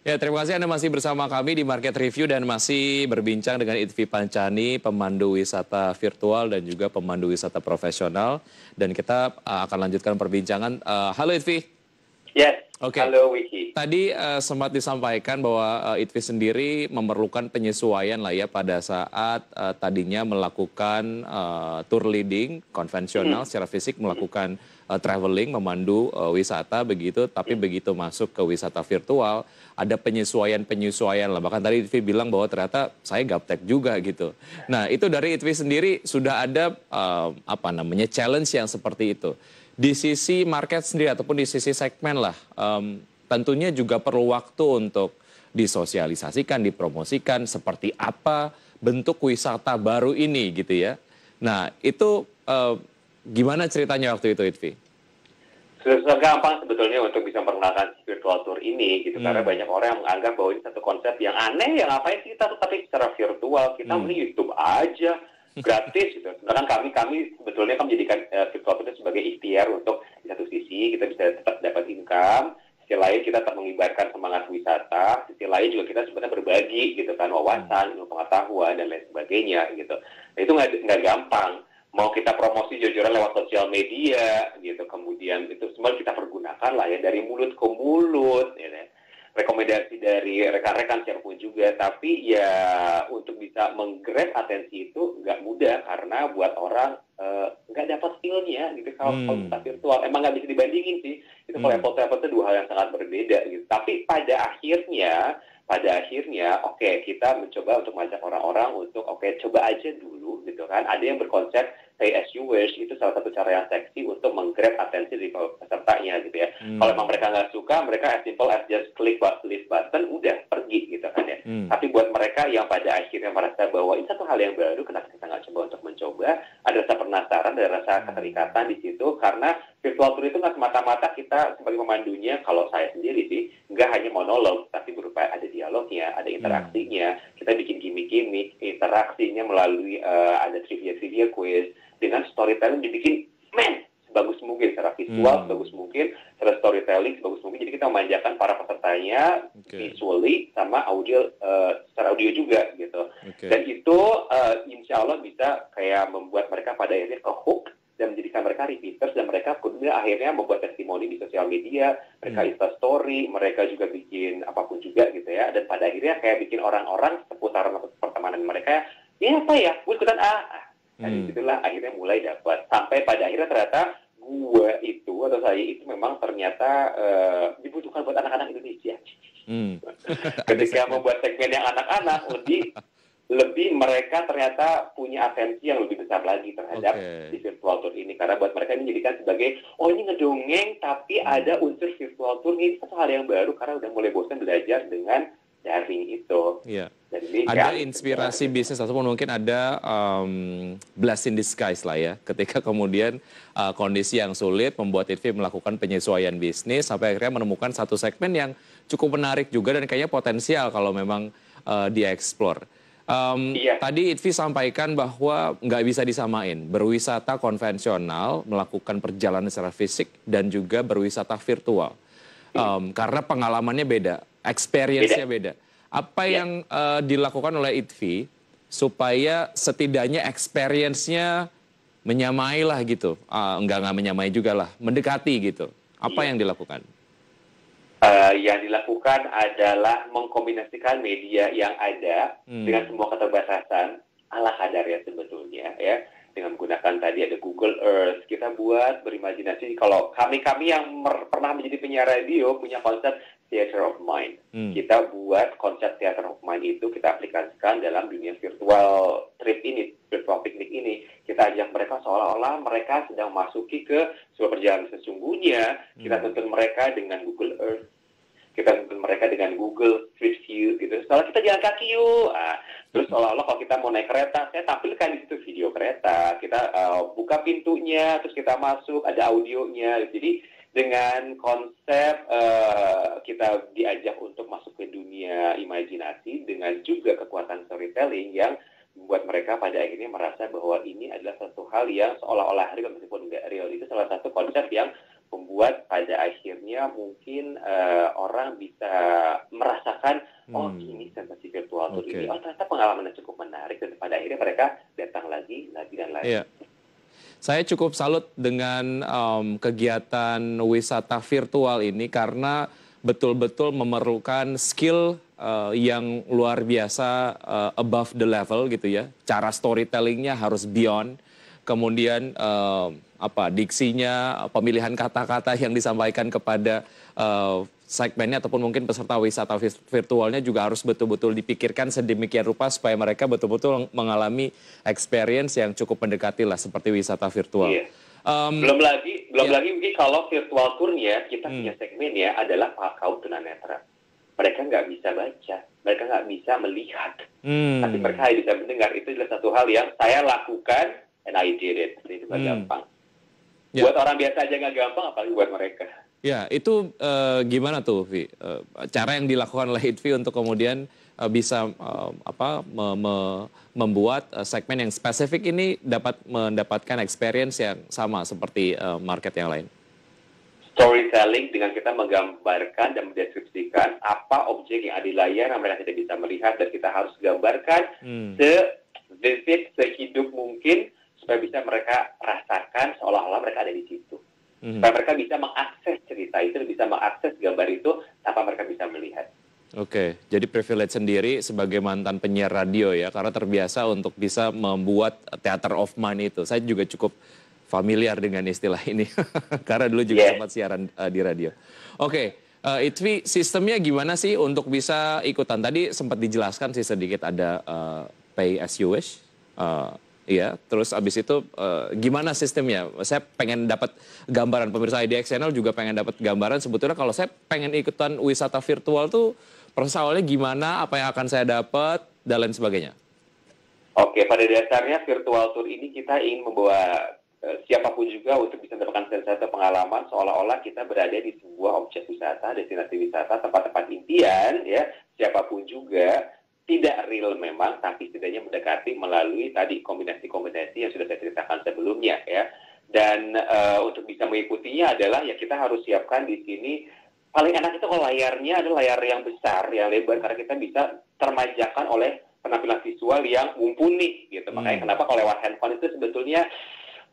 Ya, terima kasih Anda masih bersama kami di Market Review dan masih berbincang dengan Itvi Pancani, pemandu wisata virtual dan juga pemandu wisata profesional. Dan kita akan lanjutkan perbincangan. Halo Itvi. Yes, Oke. halo Wiki. Tadi sempat disampaikan bahwa Itvi sendiri memerlukan penyesuaian lah ya pada saat tadinya melakukan tour leading konvensional secara fisik, melakukan traveling, memandu wisata begitu, tapi begitu masuk ke wisata virtual ada penyesuaian lah. Bahkan tadi Itvi bilang bahwa ternyata saya gaptek juga gitu. Nah itu dari Itvi sendiri sudah ada challenge yang seperti itu. Di sisi market sendiri ataupun di sisi segmen lah, tentunya juga perlu waktu untuk disosialisasikan, dipromosikan seperti apa bentuk wisata baru ini gitu ya. Nah itu gimana ceritanya waktu itu Itvi? Susah gampang sebetulnya untuk bisa memperkenalkan virtual tour ini gitu, karena banyak orang yang menganggap bahwa ini satu konsep yang aneh, yang ngapain sih kita tapi secara virtual, kita mending YouTube aja. Gratis gitu. Sedangkan kami sebetulnya kan menjadikan virtual itu sebagai ikhtiar untuk di satu sisi kita bisa tetap dapat income, sisi lain kita tetap mengibarkan semangat wisata, sisi lain juga kita sebenarnya berbagi gitu kan, wawasan, ilmu pengetahuan dan lain sebagainya gitu. Nah itu nggak gampang. Mau kita promosi jujur lewat sosial media gitu, kemudian itu semua kita pergunakan lah ya dari mulut ke mulut ya. Rekomendasi dari rekan-rekan siapapun juga, tapi ya untuk bisa menggrab atensi itu nggak mudah karena buat orang nggak dapat feel-nya gitu kalau kita virtual, emang nggak bisa dibandingin sih itu. Kalau Apple to Apple itu dua hal yang sangat berbeda gitu, tapi pada akhirnya oke, kita mencoba untuk mengajak orang-orang untuk coba aja dulu gitu kan. Ada yang berkonsep pay as you wish, itu salah satu cara yang seksi untuk menggrab atensi dari pesertanya gitu ya. Kalau emang mereka nggak suka, mereka as simple as just click leave button, udah pergi gitu kan ya. Tapi buat mereka yang pada akhirnya merasa bahwa ini satu hal yang baru, kenapa kita nggak coba untuk mencoba, ada rasa penasaran, ada rasa keterikatan di situ, karena virtual tour itu nggak semata-mata kita sebagai pemandunya, kalau saya sendiri sih, nggak hanya monolog, tapi berupa ada dialognya, ada interaksinya, kita bikin gimmick-gimmick, interaksinya melalui ada trivia quiz, dengan storytelling dibikin, sebagus mungkin, secara visual sebagus mungkin, secara storytelling sebagus mungkin, jadi kita memanjakan para pesertanya visually sama audio, secara audio juga gitu. Dan itu insya Allah bisa kayak membuat mereka pada akhirnya ke hook, dan menjadikan mereka repeaters, dan mereka kemudian akhirnya membuat testimoni di sosial media, mereka Insta story, mereka juga bikin apapun juga gitu ya, dan pada akhirnya kayak bikin orang-orang seputaran pertemanan mereka, ini apa ya, gue ikutan dan disitulah akhirnya mulai dapat, sampai pada akhirnya ternyata saya itu memang ternyata dibutuhkan buat anak-anak Indonesia. Ketika membuat segmen yang anak-anak, lebih mereka ternyata punya atensi yang lebih besar lagi terhadap di virtual tour ini, karena buat mereka ini menjadikan sebagai ini ngedongeng tapi ada unsur virtual tour, ini satu hal yang baru karena udah mulai bosan belajar dengan daring itu. Iya. Ada inspirasi bisnis ataupun mungkin ada blessing in disguise lah ya, ketika kemudian kondisi yang sulit membuat Itvi melakukan penyesuaian bisnis sampai akhirnya menemukan satu segmen yang cukup menarik juga dan kayaknya potensial kalau memang dieksplor. Tadi Itvi sampaikan bahwa nggak bisa disamain berwisata konvensional, melakukan perjalanan secara fisik, dan juga berwisata virtual. Karena pengalamannya beda, experience-nya beda. Apa yang dilakukan oleh Itvi supaya setidaknya experience-nya menyamai lah gitu, nggak menyamai juga lah, mendekati gitu. Apa yang dilakukan? Yang dilakukan adalah mengkombinasikan media yang ada dengan semua keterbatasan ala kadarnya sebetulnya ya. Dengan menggunakan tadi ada Google Earth, kita buat berimajinasi. Kalau kami yang pernah menjadi penyiar radio punya konsep theater of mind. Kita buat konsep theater of mind itu kita aplikasikan dalam dunia virtual trip ini, virtual picnic ini. Kita ajak mereka seolah-olah mereka sedang masuki ke sebuah perjalanan sesungguhnya. Kita tuntun mereka dengan Google Earth, kita tuntun mereka dengan Google Street View gitu. Setelah kita jalan kaki yuk. Terus seolah-olah kalau kita mau naik kereta, saya tampilkan di situ video kereta. Kita buka pintunya, terus kita masuk, ada audionya. Jadi dengan konsep kita diajak untuk masuk ke dunia imajinasi dengan juga kekuatan storytelling yang membuat mereka pada akhirnya merasa bahwa ini adalah satu hal yang seolah-olah real meskipun tidak real. Itu salah satu konsep yang membuat membuat pada akhirnya mungkin orang bisa merasakan, oh ini sensasi virtual tour ini, oh ternyata pengalamannya cukup menarik, dan pada akhirnya mereka datang lagi dan lagi. Iya. Saya cukup salut dengan kegiatan wisata virtual ini karena betul-betul memerlukan skill yang luar biasa, above the level gitu ya. Cara storytellingnya harus beyond. Kemudian diksinya, pemilihan kata-kata yang disampaikan kepada segmennya ataupun mungkin peserta wisata virtualnya juga harus betul-betul dipikirkan sedemikian rupa supaya mereka betul-betul mengalami experience yang cukup mendekati lah seperti wisata virtual. Iya. Belum lagi mungkin kalau virtual tournya kita punya segmennya adalah kaum tunanetra. Mereka nggak bisa baca, mereka nggak bisa melihat, tapi mereka bisa mendengar. Itu adalah satu hal yang saya lakukan and I did it. Itu nggak gampang. Buat orang biasa aja nggak gampang, apalagi buat mereka. Ya, itu gimana tuh, Vi? Cara yang dilakukan oleh ITV untuk kemudian bisa membuat segmen yang spesifik ini dapat mendapatkan experience yang sama seperti market yang lain. Storytelling dengan kita menggambarkan dan mendeskripsikan apa objek yang ada di layar yang mereka tidak bisa melihat, dan kita harus gambarkan se-vivid, sehidup mungkin supaya bisa mereka rasakan seolah-olah mereka ada di situ. Supaya mereka bisa mengakses cerita itu, bisa mengakses gambar itu tanpa mereka bisa melihat. Oke, jadi privilege sendiri sebagai mantan penyiar radio ya, karena terbiasa untuk bisa membuat theater of mind itu. Saya juga cukup familiar dengan istilah ini, karena dulu juga sempat siaran di radio. Oke, Itvi, sistemnya gimana sih untuk bisa ikutan? Tadi sempat dijelaskan sih sedikit ada pay as you wish. Iya, terus abis itu gimana sistemnya? Saya pengen dapat gambaran, pemirsa IDX Channel juga pengen dapat gambaran. Sebetulnya kalau saya pengen ikutan wisata virtual tuh proses awalnya gimana, apa yang akan saya dapat, dan lain sebagainya. Oke, pada dasarnya virtual tour ini kita ingin membawa siapapun juga untuk bisa mendapatkan sensasi pengalaman seolah-olah kita berada di sebuah objek wisata, destinasi wisata, tempat-tempat impian, ya, siapapun juga. Tidak real memang, tapi setidaknya mendekati melalui tadi kombinasi-kombinasi yang sudah saya ceritakan sebelumnya ya. Dan untuk bisa mengikutinya adalah ya kita harus siapkan di sini, paling enak itu kalau layarnya adalah layar yang besar, yang lebar, karena kita bisa termanjakan oleh penampilan visual yang mumpuni gitu. Makanya kenapa kalau lewat handphone itu sebetulnya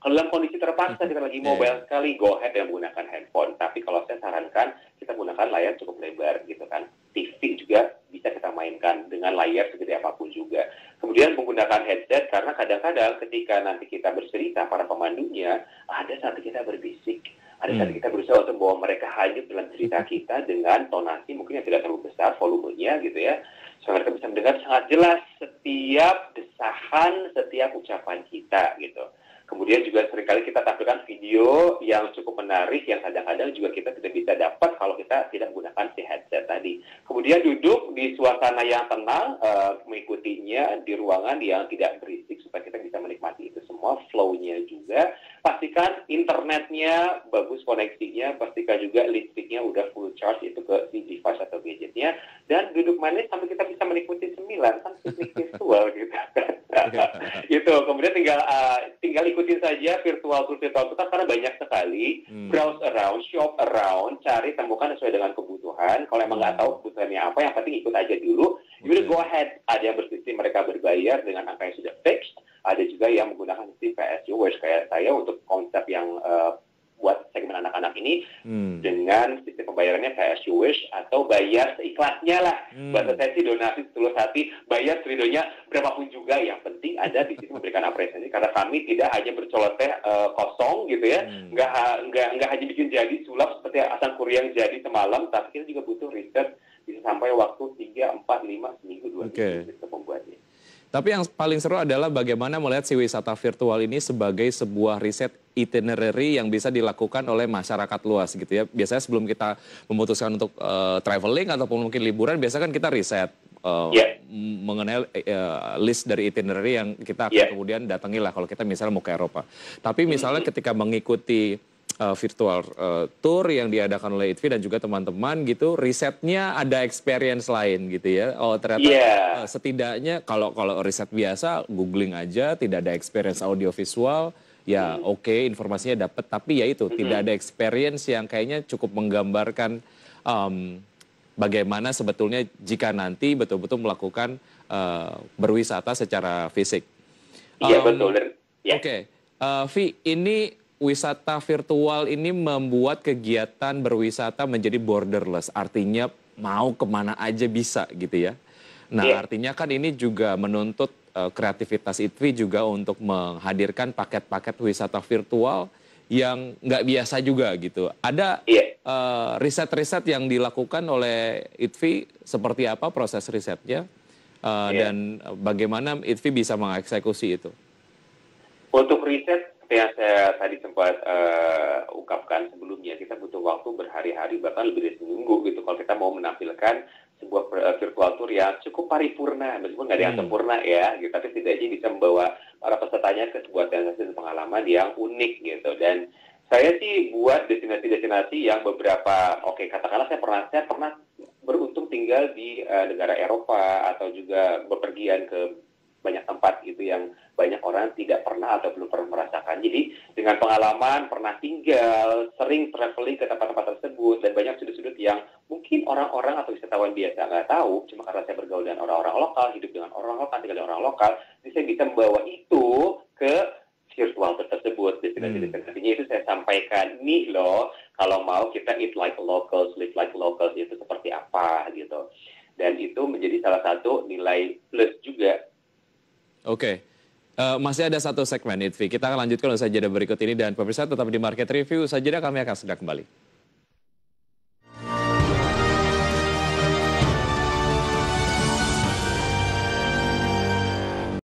kalau dalam kondisi terpaksa kita lagi mobile sekali, go ahead dan menggunakan handphone. Tapi kalau saya sarankan kita gunakan layar cukup lebar gitu kan. TV juga bisa kita mainkan dengan layar segede apapun juga. Kemudian menggunakan headset, karena kadang-kadang ketika nanti kita bercerita, para pemandunya, ada saat kita berbisik, ada saat kita berusaha untuk membawa mereka hanyut dalam cerita kita dengan tonasi mungkin yang tidak terlalu besar volumenya gitu ya. Supaya mereka bisa mendengar sangat jelas setiap desahan, setiap ucapan kita gitu. Kemudian juga seringkali kita tampilkan video yang cukup menarik yang kadang-kadang juga kita tidak bisa dapat kalau kita tidak menggunakan si headset tadi. Kemudian duduk di suasana yang tenang, mengikutinya di ruangan yang tidak berisik supaya kita bisa menikmati itu semua, flow-nya juga. Pastikan internetnya bagus koneksinya, pastikan juga listriknya udah full charge itu ke si device atau gadgetnya, dan duduk manis sampai kita bisa menikmati cemilan, kan piknik virtual gitu kan. Gitu. Kemudian tinggal ikutin saja virtual tour karena banyak sekali. Browse around, shop around, cari temukan sesuai dengan kebutuhan. Kalau emang nggak tahu kebutuhannya apa, yang penting ikut aja dulu. You go ahead. Ada yang bersistem mereka berbayar dengan angka yang sudah fixed. Ada juga yang menggunakan sistem PSU kayak saya untuk konsep yang buat segmen anak-anak ini dengan sistem pembayarannya PSU atau bayar seikhlasnya lah. Bahasa saya sih donasi setulus hati, bayar seridonya berapapun juga, yang penting ada di situ memberikan apresiasi, karena kami tidak hanya bercoloteh kosong gitu ya, nggak hanya bikin jadi sulap seperti Hasan Kuryang jadi semalam, tapi kita juga butuh riset bisa sampai waktu 3, 4, 5 seminggu 2 minggu untuk membuatnya. Tapi yang paling seru adalah bagaimana melihat si wisata virtual ini sebagai sebuah riset itinerary yang bisa dilakukan oleh masyarakat luas gitu ya. Biasanya sebelum kita memutuskan untuk traveling ataupun mungkin liburan, biasanya kan kita riset mengenai list dari itinerary yang kita akan kemudian datangi lah kalau kita misalnya mau ke Eropa. Tapi misalnya ketika mengikuti virtual tour yang diadakan oleh ITV dan juga teman-teman gitu, risetnya ada experience lain gitu ya. Oh ternyata setidaknya kalau riset biasa googling aja tidak ada experience audio visual, ya oke, informasinya dapat, tapi ya itu tidak ada experience yang kayaknya cukup menggambarkan bagaimana sebetulnya jika nanti betul-betul melakukan berwisata secara fisik. Iya betul. Ya. Oke, Vi, ini wisata virtual ini membuat kegiatan berwisata menjadi borderless, artinya mau kemana aja bisa gitu ya. Nah, Iya. artinya kan ini juga menuntut kreativitas ITVI juga untuk menghadirkan paket-paket wisata virtual yang nggak biasa juga gitu. Ada Iya. riset-riset yang dilakukan oleh ITVI, seperti apa proses risetnya, Iya. dan bagaimana ITVI bisa mengeksekusi itu? Untuk riset, seperti yang saya tadi sempat ungkapkan sebelumnya, kita butuh waktu berhari-hari, bahkan lebih dari seminggu gitu, kalau kita mau menampilkan sebuah virtual tour yang cukup paripurna, meskipun nggak ada yang sempurna ya, gitu, tapi setidaknya bisa membawa para pesertanya ke sebuah sensasi dan pengalaman yang unik gitu. Dan saya sih buat destinasi-destinasi yang beberapa, oke, katakanlah saya pernah beruntung tinggal di negara Eropa atau juga bepergian ke banyak tempat gitu yang banyak orang tidak pernah atau belum pernah merasakan. Jadi dengan pengalaman, pernah tinggal, sering traveling ke tempat-tempat tersebut, dan banyak sudut-sudut yang mungkin orang-orang atau wisatawan biasa nggak tahu, cuma karena saya bergaul dengan orang-orang lokal, hidup dengan orang lokal, tinggal dengan orang lokal, jadi saya bisa membawa itu ke virtual tersebut. Destinasi-destinasinya itu saya sampaikan, nih loh, kalau mau kita eat like locals, live like locals, itu seperti apa gitu. Dan itu menjadi salah satu nilai plus juga. Oke. Masih ada satu segmen ITVI. Kita akan lanjutkan usai jeda berikut ini, dan pemirsa tetap di Market Review. Usai jeda kami akan segera kembali.